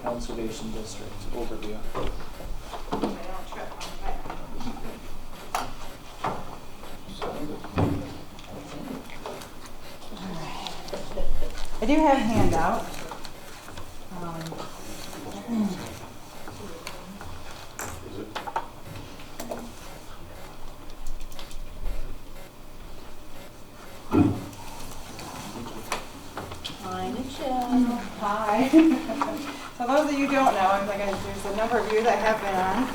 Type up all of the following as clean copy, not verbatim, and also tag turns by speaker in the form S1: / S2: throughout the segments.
S1: Conservation District overview.
S2: I do have a handout.
S3: Hi, Michelle.
S2: Hi. So those of you who don't know, I'm like, there's a number of you that have been on,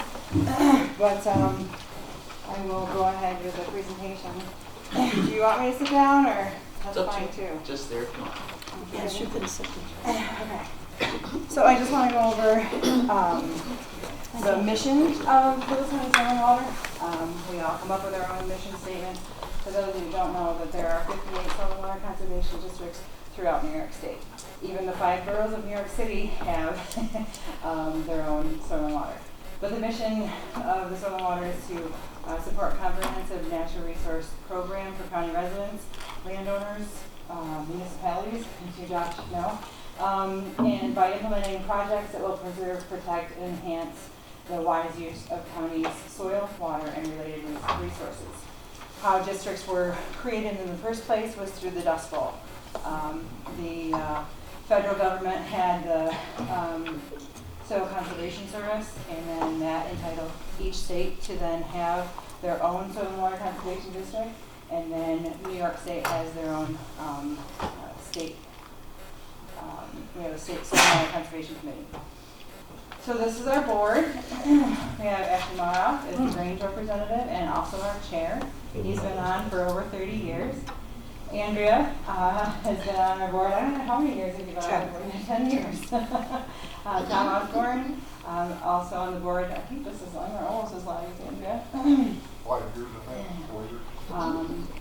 S2: but I will go ahead with the presentation. Do you want me to sit down, or that's fine too?
S1: Just there if you want.
S3: Yes, you can sit.
S2: Okay. So I just want to go over the mission of Lewis County Soil and Water. We all come up with our own mission statement. For those of you who don't know, that there are 58 soil and water conservation districts throughout New York State. Even the 5 boroughs of New York City have their own soil and water. But the mission of the soil and water is to support comprehensive natural resource program for county residents, landowners, municipalities, as you Josh know, and by implementing projects that will preserve, protect, and enhance the wise use of county's soil, water, and related resources. How districts were created in the first place was through the Dust Bowl. The federal government had the Soil Conservation Service, and then that entitled each state to then have their own soil and water conservation district, and then New York State has their own state, we have a state soil and water conservation committee. So this is our board. We have Ashley Mara as the Grange representative and also our chair. He's been on for over 30 years. Andrea has been on our board, I don't know how many years have you been on our board? 10 years. Tom Osborne, also on the board, I think just as long or almost as long as Andrea.
S4: 5 years, I think, 4 years.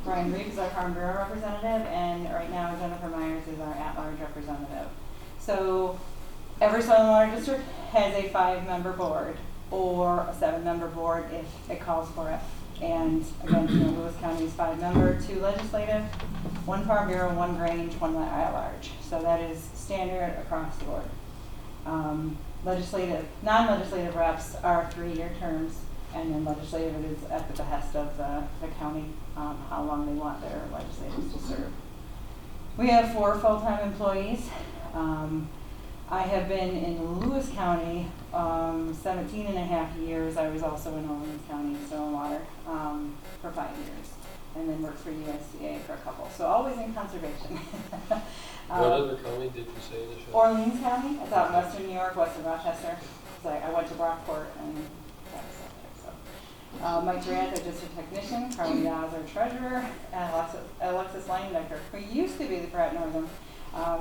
S2: Brian Reeve is our Farm Bureau representative, and right now Jennifer Myers is our at-large representative. So every soil and water district has a 5-member board or a 7-member board if it calls for it. And again, Lewis County is 5-member, 2 legislative, 1 Farm Bureau, 1 Grange, 1 at-large. So that is standard across the board. Non-legislative reps are 3-year terms, and then legislative is at the behest of the county, how long they want their legislators to serve. We have 4 full-time employees. I have been in Lewis County 17 and a half years. I was also in Orleans County Soil and Water for 5 years, and then worked for USDA for a couple. So always in conservation.
S5: What other county did you say this was?
S2: Orleans County. It's out in western New York, west of Rochester. So I went to Brockport and that was up there. So Mike Durant, our district technician. Carly Yaz, our treasurer, and Alexis Linebecker, who used to be the Pratt Northern.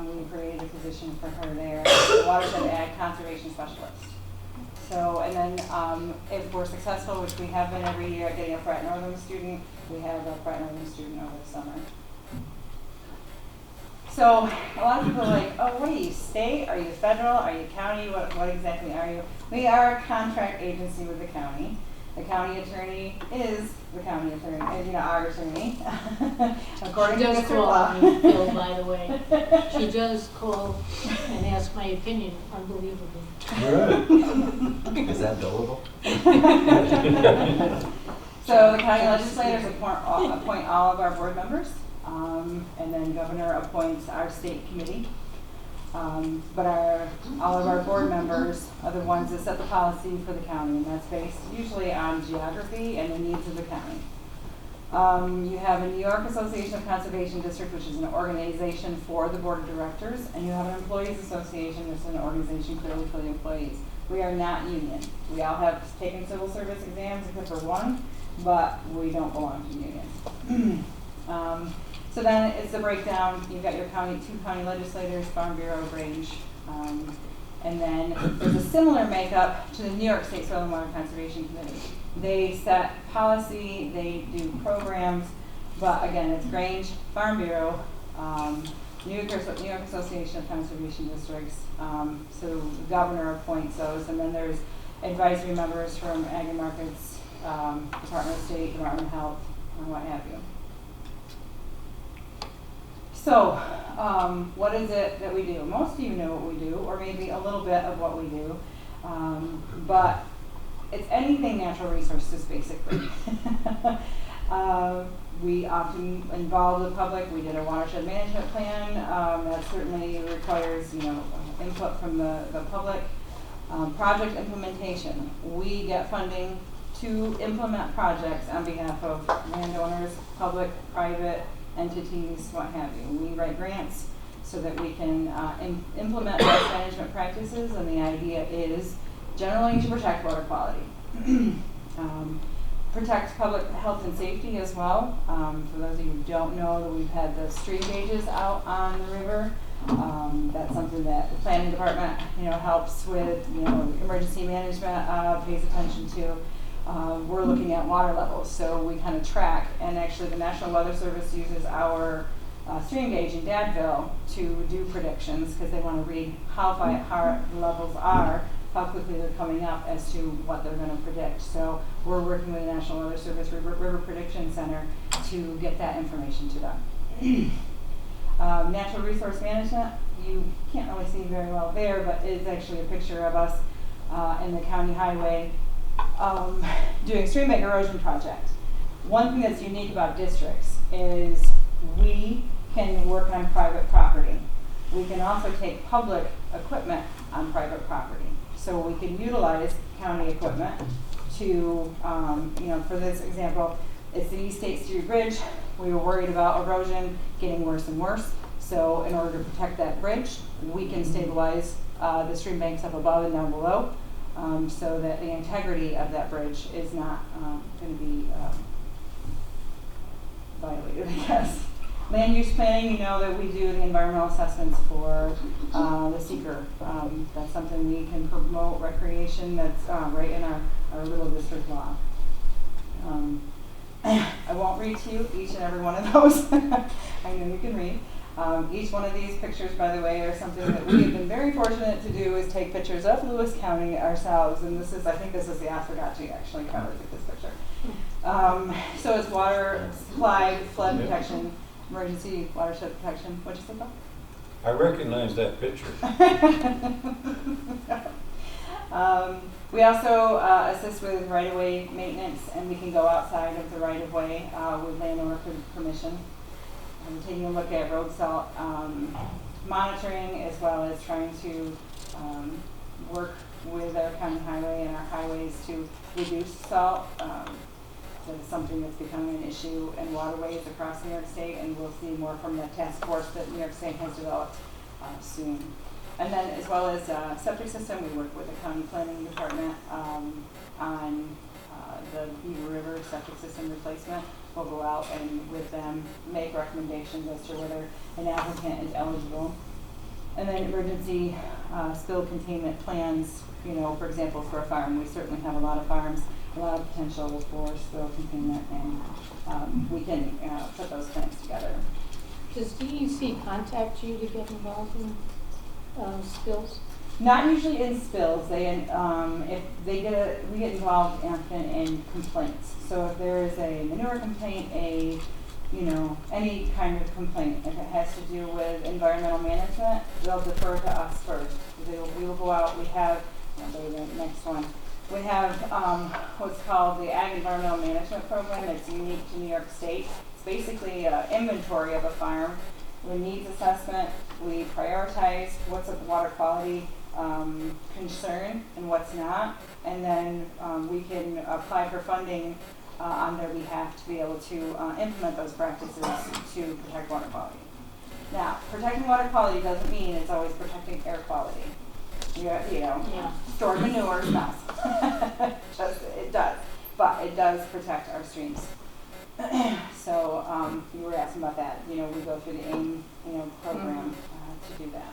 S2: We created a position for her there, watershed ag conservation specialist. So, and then if we're successful, which we have been every year at getting a Pratt Northern student, we have a Pratt Northern student over the summer. So a lot of people are like, oh, what are you, state? Are you federal? Are you county? What exactly are you? We are a contract agency with the county. The county attorney is the county attorney, our attorney, according to Mr. Law.
S3: Bill, by the way. She does call and ask my opinion, unbelievably.
S6: Is that billable?
S2: So the county legislators appoint all of our board members, and then governor appoints our state committee. But all of our board members are the ones that set the policy for the county, and that's based usually on geography and the needs of the county. You have a New York Association of Conservation Districts, which is an organization for the board of directors, and you have an employees association, which is an organization clearly for the employees. We are not union. We all have taken civil service exams except for one, but we don't belong to unions. So then it's the breakdown. You've got your county, 2 county legislators, Farm Bureau, Grange, and then there's a similar makeup to the New York State Soil and Water Conservation Committee. They set policy, they do programs, but again, it's Grange, Farm Bureau, New York Association of Conservation Districts. So the governor appoints those, and then there's advisory members from Ag and Markets, Department of State, Department of Health, and what have you. So, what is it that we do? Most of you know what we do, or maybe a little bit of what we do, but it's anything natural resources, basically. We often involve the public. We did a watershed management plan. That certainly requires, input from the public. Project implementation. We get funding to implement projects on behalf of landowners, public, private entities, what have you. We write grants so that we can implement best management practices, and the idea is generally to protect water quality. Protect public health and safety as well. For those of you who don't know, that we've had the stream gauges out on the river. That's something that the planning department, helps with, emergency management, pays attention to. We're looking at water levels, so we kind of track, and actually the National Weather Service uses our stream gauge in Dadville to do predictions, because they want to read how the levels are, how quickly they're coming up as to what they're going to predict. So we're working with the National Weather Service River Prediction Center to get that information to them. Natural resource management, you can't really see very well there, but it's actually a picture of us in the county highway doing stream bank erosion project. One thing that's unique about districts is we can work on private property. We can also take public equipment on private property. So we can utilize county equipment to, for this example, it's the East State Street Bridge. We were worried about erosion getting worse and worse. So in order to protect that bridge, we can stabilize the stream banks up above and down below, so that the integrity of that bridge is not going to be violated, I guess. Land use planning, that we do the environmental assessments for the seeker. That's something we can promote recreation. That's right in our little district law. I won't read to you each and every one of those. I know you can read. Each one of these pictures, by the way, are something that we have been very fortunate to do, is take pictures of Lewis County ourselves. And this is, I think this is the Oswegatchie actually covered with this picture. So it's water supply, flood protection, emergency watershed protection. What'd you say about?
S7: I recognize that picture.
S2: We also assist with right-of-way maintenance, and we can go outside of the right-of-way with landowner permission. Taking a look at road salt monitoring, as well as trying to work with our county highway and our highways to reduce salt. That is something that's becoming an issue in waterways across New York State, and we'll see more from the task force that New York State has developed soon. And then, as well as septic system, we work with the county planning department on the Beaver River septic system replacement. We'll go out and with them make recommendations as to whether an applicant is eligible. And then emergency spill containment plans, for example, for a farm. We certainly have a lot of farms, a lot of potential for spill containment, and we can put those plans together.
S3: Does DEC contact you to get involved in spills?
S2: Not usually in spills. They, if they get, we get involved often in complaints. So if there is a manure complaint, any kind of complaint, if it has to do with environmental management, they'll defer to us first. We will go out. We have, the next one. We have what's called the Ag Environmental Management Program. It's unique to New York State. It's basically an inventory of a farm. We needs assessment. We prioritize what's of water quality concern and what's not, and then we can apply for funding on their behalf to be able to implement those practices to protect water quality. Now, protecting water quality doesn't mean it's always protecting air quality. Stored manure smells. It does, but it does protect our streams. So you were asking about that. We go through the AIM, program to do that.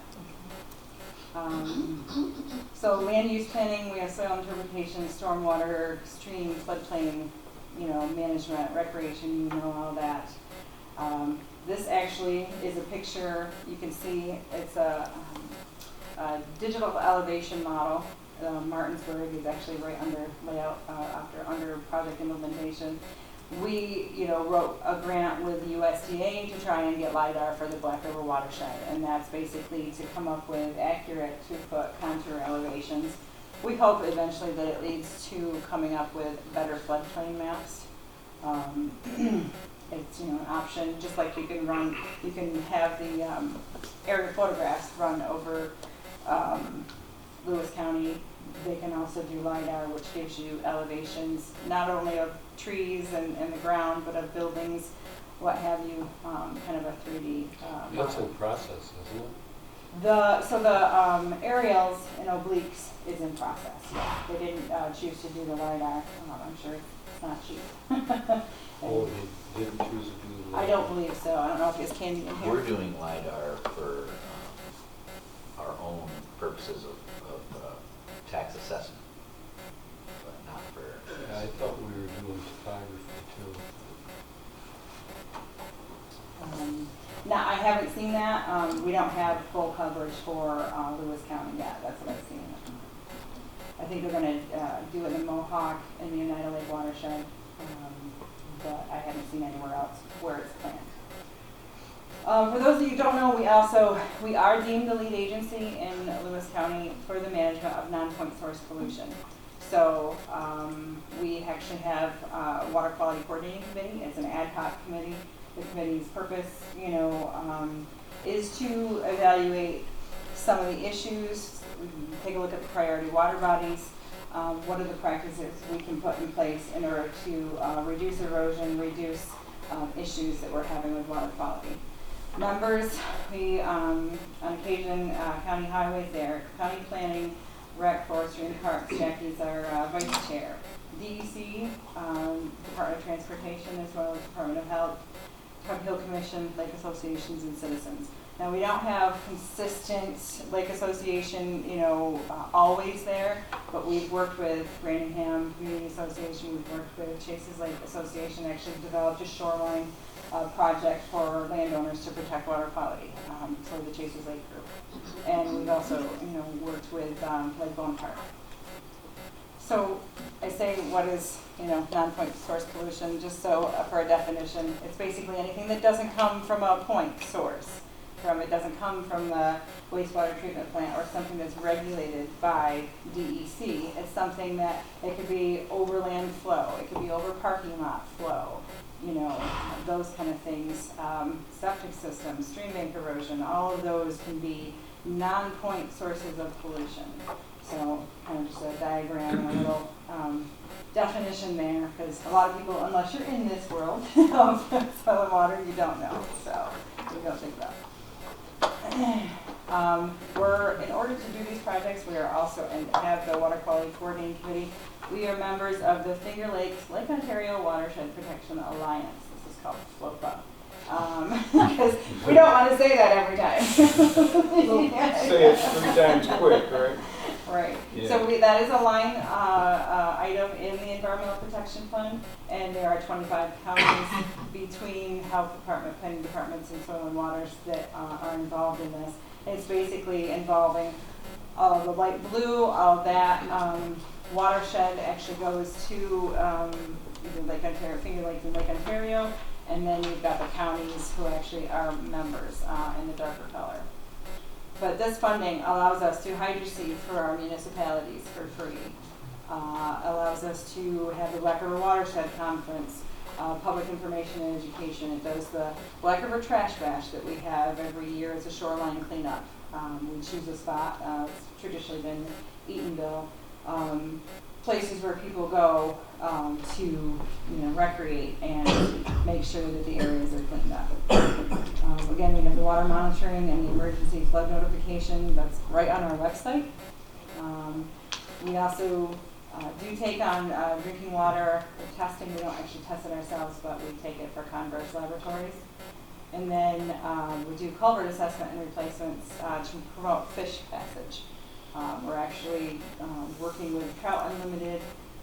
S2: So land use planning, we have soil interpretation, stormwater, stream, floodplain, management, recreation, all that. This actually is a picture. You can see it's a digital elevation model. Martinsburg is actually right under layout under project implementation. we, wrote a grant with the USDA to try and get LiDAR for the Black River watershed, and that's basically to come up with accurate 2-foot contour elevations. We hope eventually that it leads to coming up with better floodplain maps. It's an option, just like you can have the aerial photographs run over Lewis County. They can also do LiDAR, which gives you elevations not only of trees and the ground, but of buildings, what have you, kind of a 3D.
S5: That's in process, isn't it?
S2: The aerials and obliques is in process. They didn't choose to do the LiDAR. I'm sure it's not cheap.
S5: Oh, they didn't choose to do the.
S2: I don't believe so. I don't know if it's Candy in here.
S6: We're doing LiDAR for our own purposes of tax assessment, but not for.
S5: Yeah, I thought we were doing photography too.
S2: Now, I haven't seen that. We don't have full coverage for Lewis County yet. That's what I've seen. I think they're going to do it in Mohawk and the United Lake watershed, but I haven't seen anywhere else where it's planned. For those of you who don't know, we are deemed the lead agency in Lewis County for the management of non-point source pollution. So we actually have a water quality coordinating committee. It's an ad hoc committee. The committee's purpose, is to evaluate some of the issues, take a look at the priority water bodies, what are the practices we can put in place in order to reduce erosion, reduce issues that we're having with water quality. Members, we on occasion, county highways there, county planning, rec, forestry, and parks. Jackie's our vice chair. DEC, Department of Transportation, as well as Department of Health, Tug Hill Commission, lake associations, and citizens. Now, we don't have consistent lake association, always there, but we've worked with Branningham Community Association, we've worked with Chases Lake Association, actually developed a shoreline project for landowners to protect water quality, for the Chases Lake group. And we've also, worked with Lake Bone Park. So I say, what is, non-point source pollution? Just so for a definition, it's basically anything that doesn't come from a point source. It doesn't come from the wastewater treatment plant or something that's regulated by DEC. It's something that it could be overland flow, it could be over parking lot flow, those kind of things. Septic systems, stream bank erosion, all of those can be non-point sources of pollution. So kind of just a diagram and a little definition there, because a lot of people, unless you're in this world of soil and water, you don't know. So we don't think about it. In order to do these projects, we are also, and have the Water Quality Coordinating Committee, we are members of the Finger Lakes Lake Ontario Watershed Protection Alliance. This is called FLOPA. Because we don't want to say that every time.
S7: Say it 3 times quick, right?
S2: Right.
S7: Yeah.
S2: So that is a line item in the Environmental Protection Fund, and there are 25 counties between health department, planning departments, and soil and waters that are involved in this. And it's basically involving all of the light blue, all of that watershed actually goes to either Lake Ontario, Finger Lakes and Lake Ontario, and then you've got the counties who actually are members in the darker color. But this funding allows us to hydroseed for our municipalities for free. Allows us to have the Black River Watershed Conference, public information and education. It does the Black River Trash Bash that we have every year as a shoreline cleanup. We choose a spot. It's traditionally been Eatonville. Places where people go to recreate and make sure that the areas are cleaned up. Again, we have the water monitoring and the emergency flood notification. That's right on our website. We also do take on drinking water testing. We don't actually test it ourselves, but we take it for Converse Laboratories. And then we do culvert assessment and replacements to promote fish passage. We're actually working with Trout Unlimited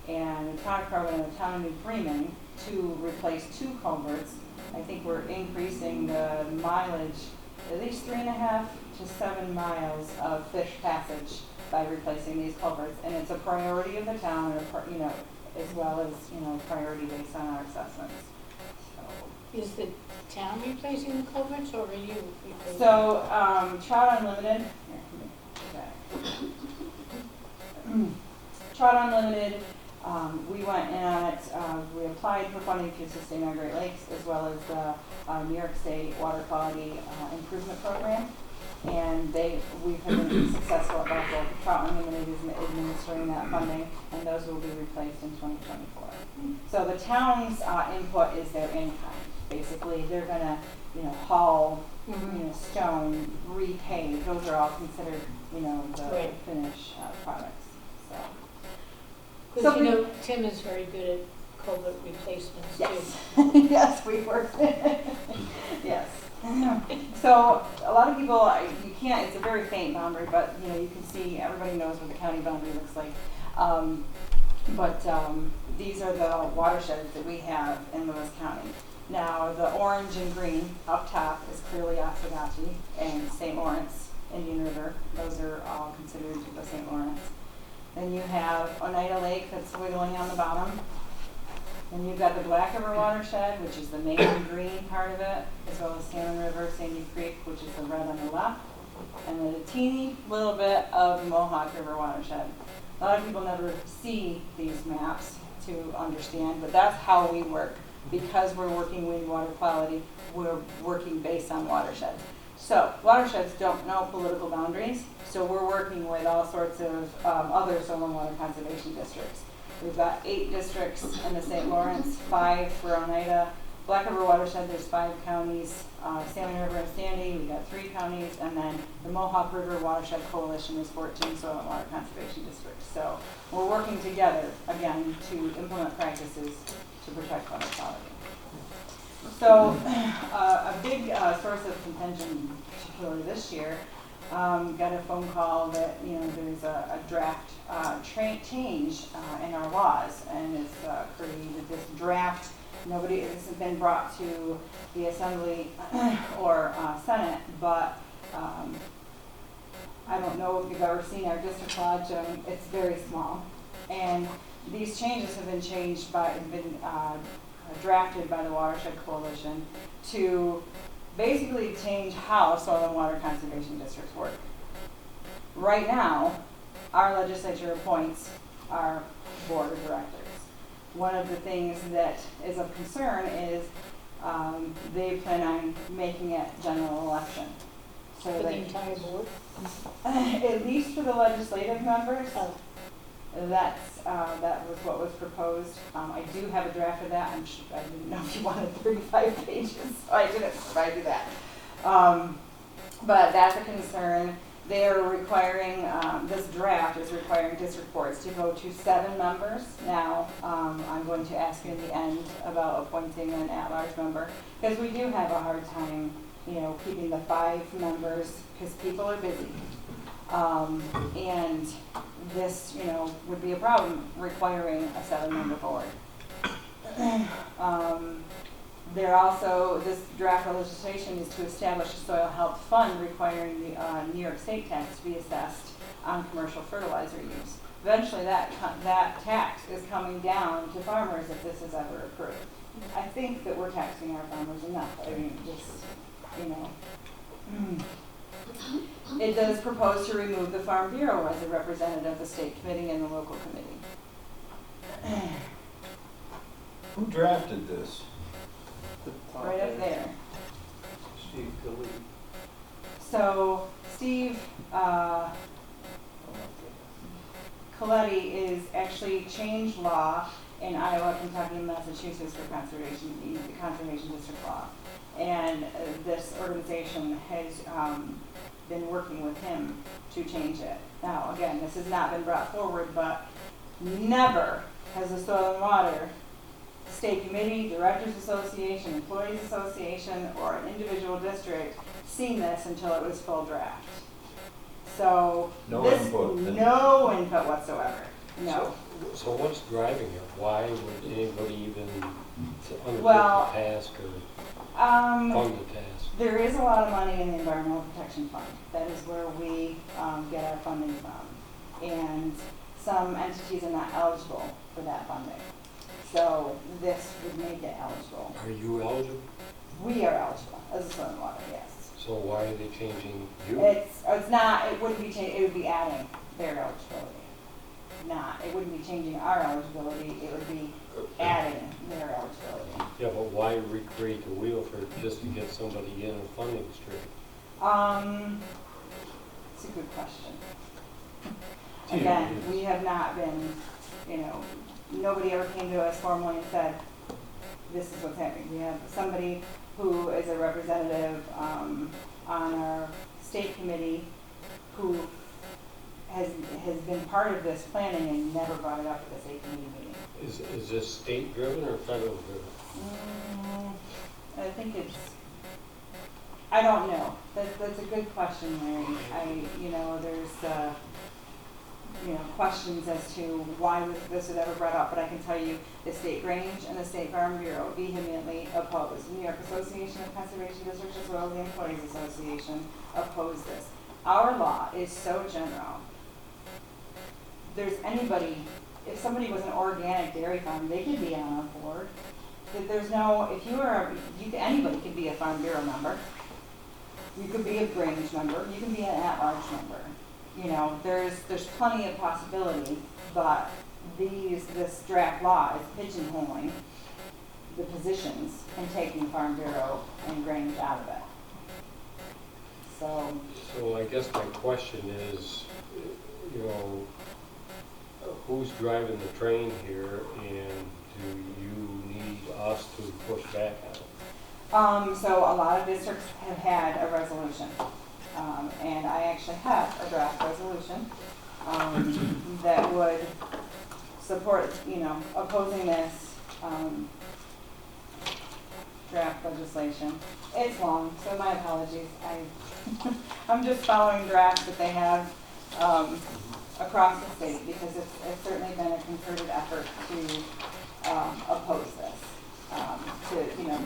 S2: and the Trout Program in the town of New Freeman to replace 2 culverts. I think we're increasing the mileage at least 3.5 to 7 miles of fish passage by replacing these culverts, and it's a priority of the town, as well as, you know, priority based on our assessments. So,
S3: Is the town replacing the culverts or are you replacing?
S2: So, Trout Unlimited, here, let me get it. Trout Unlimited, we went and, we applied for funding to sustain our Great Lakes as well as the New York State Water Quality Improvement Program. And we've been successful at both. Trout Unlimited is administering that funding, and those will be replaced in 2024. So the town's input is their in-kind. Basically, they're gonna, you know, haul, you know, stone, repave. Those are all considered, you know, the
S3: Right.
S2: finished products. So.
S3: Because you know, Tim is very good at culvert replacements too.
S2: Yes, yes, we work. Yes. So a lot of people, you can't. It's a very faint boundary, but you know, you can see. Everybody knows what the county boundary looks like. These are the watersheds that we have in Lewis County. Now, the orange and green up top is clearly Oswegatchie and St. Lawrence, Indian River. Those are all considered the St. Lawrence. Then you have Oneida Lake that's wiggling on the bottom. Then you've got the Black River watershed, which is the main green part of it, as well as Salmon River, Sandy Creek, which is the red on the left, and then a teeny little bit of the Mohawk River watershed. A lot of people never see these maps to understand, but that's how we work. Because we're working with water quality, we're working based on watersheds. So watersheds don't know political boundaries, so we're working with all sorts of other soil and water conservation districts. We've got 8 districts in the St. Lawrence, 5 for Oneida. Black River watershed, there's 5 counties. Salmon River and Sandy, we've got 3 counties. And then the Mohawk River Watershed Coalition is 14 soil and water conservation districts. So we're working together, again, to implement practices to protect water quality. So a big source of contention, particularly this year, got a phone call that, you know, there's a draft change in our laws, and it's created this draft. This has been brought to the Assembly or Senate, but I don't know if you've ever seen our district law, Joan. It's very small, and these changes have been drafted by the Watershed Coalition to basically change how soil and water conservation districts work. Right now, our legislature appoints our board of directors. One of the things that is of concern is they plan on making it general election. So
S3: For the entire board?
S2: At least for the legislative members.
S3: Oh.
S2: That was what was proposed. I do have a draft of that. I didn't know if you wanted 35 pages, so I didn't provide you that. But that's a concern. They are requiring, this draft is requiring district boards to go to 7 members. Now, I'm going to ask you in the end about appointing an at-large member, because we do have a hard time, you know, keeping the 5 members, because people are busy. And this, you know, would be a problem requiring a 7-member board. This draft legislation is to establish a soil health fund requiring the New York State tax to be assessed on commercial fertilizer use. Eventually that tax is coming down to farmers if this is ever approved. I think that we're taxing our farmers enough. I mean, just, you know. It does propose to remove the Farm Bureau as a representative of the state committee and the local committee.
S7: Who drafted this?
S2: Right up there.
S5: Steve Gilly.
S2: So Steve Coletti is actually changed law in Iowa, Kentucky, and Massachusetts for conservation, the conservation district law. And this organization has been working with him to change it. Now, again, this has not been brought forward, but never has the Soil and Water State Committee, Directors Association, Employees Association, or an individual district seen this until it was full draft. So
S7: No input.
S2: No input whatsoever. No.
S5: So what's driving it? Why would anybody even undertake
S2: Well,
S5: the task or fund the task?
S2: There is a lot of money in the Environmental Protection Fund. That is where we get our funding from. And some entities are not eligible for that funding. So this would make it eligible.
S5: Are you eligible?
S2: We are eligible as a soil and water, yes.
S5: So why are they changing you?
S2: It's not, it wouldn't be it would be adding their eligibility. It wouldn't be changing our eligibility, it would be adding their eligibility.
S5: Yeah, but why recreate the wheel for just to get somebody in a funding stream?
S2: It's a good question. Again, we have not been, nobody ever came to us formally and said, this is what's happening. We have somebody who is a representative on our state committee who has been part of this planning and never brought it up at the state committee meeting.
S5: Is this state driven or federal driven?
S2: I think I don't know. That's a good question, Larry. There's questions as to why this was ever brought up, but I can tell you the State Range and the State Farm Bureau vehemently opposed. New York Association of Conservation Districts as well as the Employees Association opposed this. Our law is so general. If somebody was an organic dairy farm, they could be on our board. Anybody could be a Farm Bureau member. You could be a Grange member. You can be an at-large member. There's plenty of possibility, but this draft law is pigeonholing the positions and taking Farm Bureau and Grange out of it.
S5: So I guess my question is, who's driving the train here, and do you need us to push back on it?
S2: So a lot of districts have had a resolution, and I actually have a draft resolution that would support, opposing this draft legislation. It's long, so my apologies. I'm just following drafts that they have across the state because it's certainly been a concerted effort to oppose this. To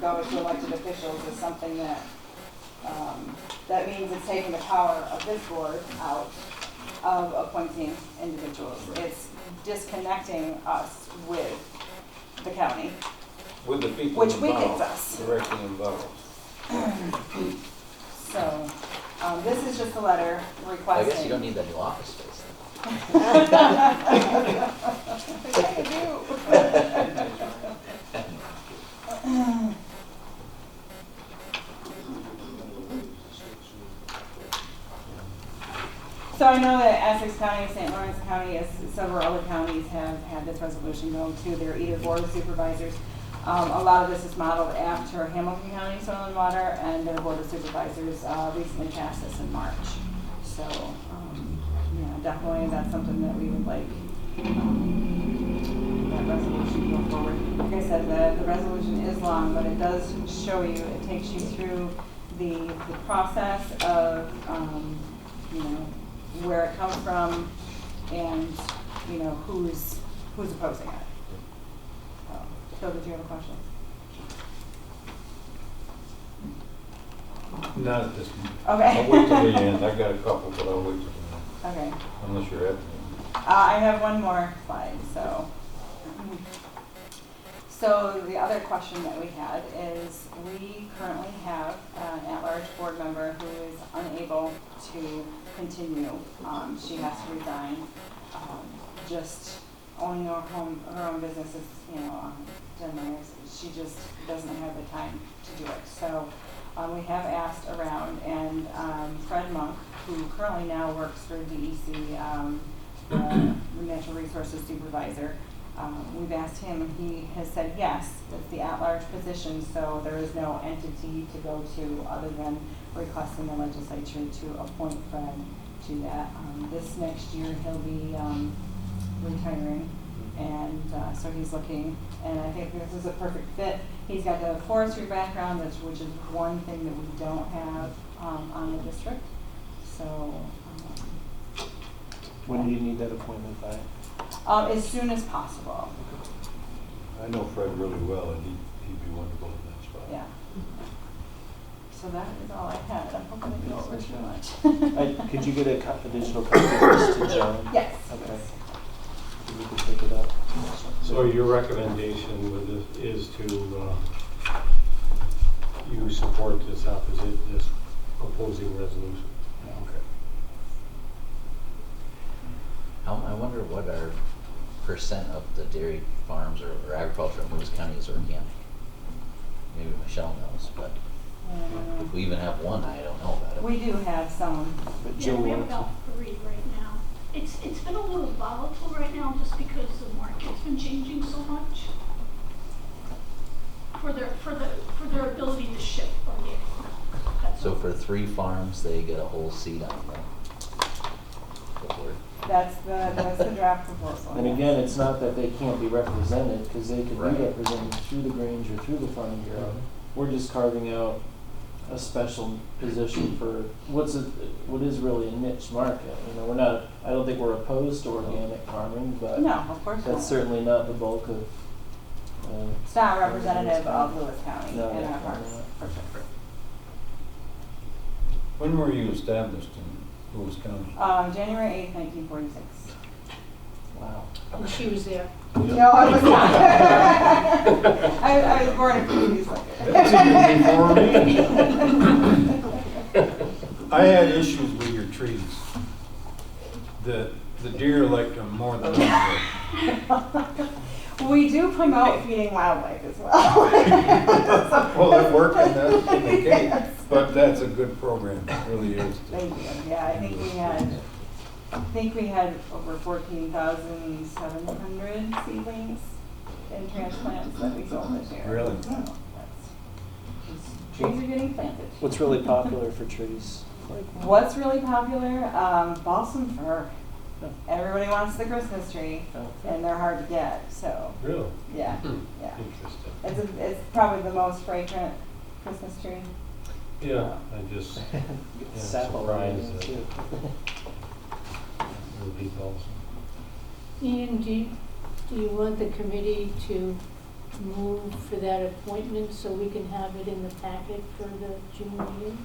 S2: go to elected officials is something that means it's taking the power of this board out of appointing individuals. It's disconnecting us with the county,
S7: With the people
S2: which
S7: involved.
S2: weakens us.
S7: Directly involved.
S2: So this is just a letter
S6: I
S2: requesting.
S6: guess you don't need that new office space.
S2: So I know that Essex County, St. Lawrence County, several other counties have had this resolution go to their either board of supervisors. A lot of this is modeled after Hamilton County Soil and Water, and their board of supervisors recently passed this in March. So, definitely that's something that we would like that resolution to go forward. Like I said, the resolution is long, but it does show you, it takes you through the process of, where it comes from and, who's opposing it. Phil, did you have a question?
S7: Not at this point.
S2: Okay.
S7: I'll wait till the end. I got a couple, but I'll wait till the end.
S2: Okay.
S7: Unless you're at the end.
S2: I have one more slide, So the other question that we had is we currently have an at-large board member who is unable to continue. She has to resign. Just owning her own business is, she just doesn't have the time to do it. So we have asked around, and Fred Monk, who currently now works for DEC, the Natural Resources Supervisor, we've asked him, and he has said yes, it's the at-large position, so there is no entity to go to other than requesting the legislature to appoint Fred to that. This next year he'll be retiring, and so he's looking, and I think this is a perfect fit. He's got the forestry background, which is one thing that we don't have on the district. So
S1: When do you need that appointment by?
S2: as soon as possible.
S7: I know Fred really well, and he'd be wonderful in that spot.
S2: Yeah. So that is all I had. I'm hoping I didn't go over too much.
S1: Could you get additional copy of this to Joan?
S2: Yes.
S1: Okay.
S5: So your recommendation with this is to, you support this opposing resolution? Okay.
S6: I wonder what our percent of the dairy farms or agriculture in Lewis County is organic. Maybe Michelle knows, but if we even have one, I don't know about it.
S2: We do have some.
S7: But
S8: Yeah,
S7: Jill
S8: we have
S7: wanted to.
S8: about 3 right now. It's been a little volatile right now just because the market's been changing so much for their ability to ship organic. That's
S6: So
S8: all.
S6: for 3 farms, they get a whole seat on the board.
S2: That's the draft proposal.
S1: And
S2: yes.
S1: again, it's not that they can't be represented, because they could
S6: Right.
S1: be represented through the Grange or through the Farm Bureau. We're just carving out a special position for what is really a niche market. You know, I don't think we're opposed to organic farming, but
S2: No, of course not.
S1: that's certainly not the bulk of.
S2: It's not representative of Lewis County
S1: No,
S2: in our
S1: definitely
S2: parks.
S1: not.
S2: For sure.
S7: When were you established in Lewis County?
S2: January 8th, 1946.
S1: Wow.
S3: And she was there.
S2: No, I was not. I was born a few years later.
S7: That's even before me. I had issues with your trees. The deer liked them more than I
S2: We do promote feeding wildlife as well.
S7: did. Well, it worked in the case,
S2: Yes.
S7: but that's a good program, it really is.
S2: Thank you. Yeah, I think we had over 14,700 seedlings and transplants that we sold this year.
S7: Really?
S2: Trees are getting planted.
S1: What's really popular for trees?
S2: What's really popular? Balsam fir.
S1: Oh.
S2: Everybody wants the Christmas tree, and they're hard to get. So
S5: Really?
S2: yeah,
S5: Hmm.
S2: yeah.
S5: Interesting.
S2: It's probably the most fragrant Christmas tree.
S5: Yeah, I just,
S1: Sap all over
S5: surprised
S1: it,
S5: that
S1: too.
S5: it would be balsam.
S3: Ian, do you want the committee to move for that appointment so we can have it in the packet for the June meeting?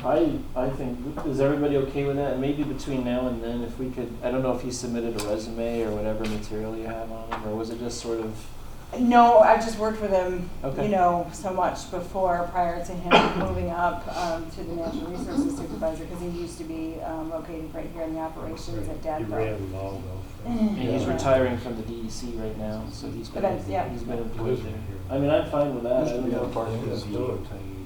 S1: I think, is everybody okay with that? And maybe between now and then, if we could, I don't know if you submitted a resume or whatever material you have on him, or was it just sort of?
S2: No, I've just worked with him,
S1: Okay.
S2: you know, so much before, prior to him moving up to the Natural Resources Supervisor, because he used to be located right here in the operations at
S5: You
S2: Dadville.
S5: ran Waldo.
S1: And he's
S2: Yeah.
S1: retiring from the DEC right now, so he's been,
S2: But yeah.
S1: he's been employed there. I mean, I'm fine with that. I don't know.
S5: It's still a tiny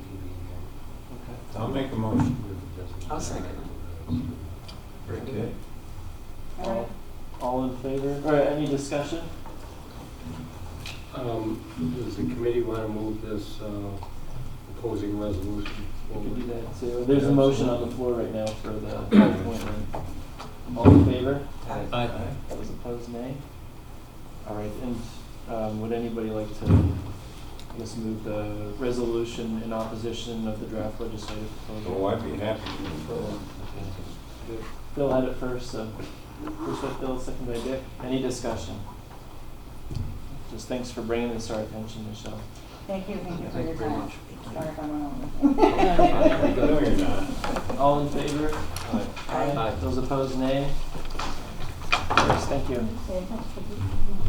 S1: Okay.
S7: I'll make a motion.
S1: I'll second.
S7: Okay.
S2: All right.
S1: All in favor? Or any discussion?
S5: Does the committee want to move this opposing resolution
S1: We could do
S5: forward?
S1: that too. There's a motion on the floor right now for the appointment. All in favor?
S7: Aye.
S1: Those opposed, nay? All right, and would anybody like to, I guess, move the resolution in opposition of the draft legislative proposal?
S7: Oh, I'd be happy to move forward.
S1: Okay. Phil had it first, so first by Phil, second by Dick. Any discussion? Just thanks for bringing this to our attention, Michelle.
S2: Thank you for your
S7: very
S2: time.
S7: much.
S2: Sorry if I'm wrong.
S7: No, you're not.
S1: All in favor?
S2: Aye.
S1: Those opposed, nay? Yes, thank you.
S2: Okay.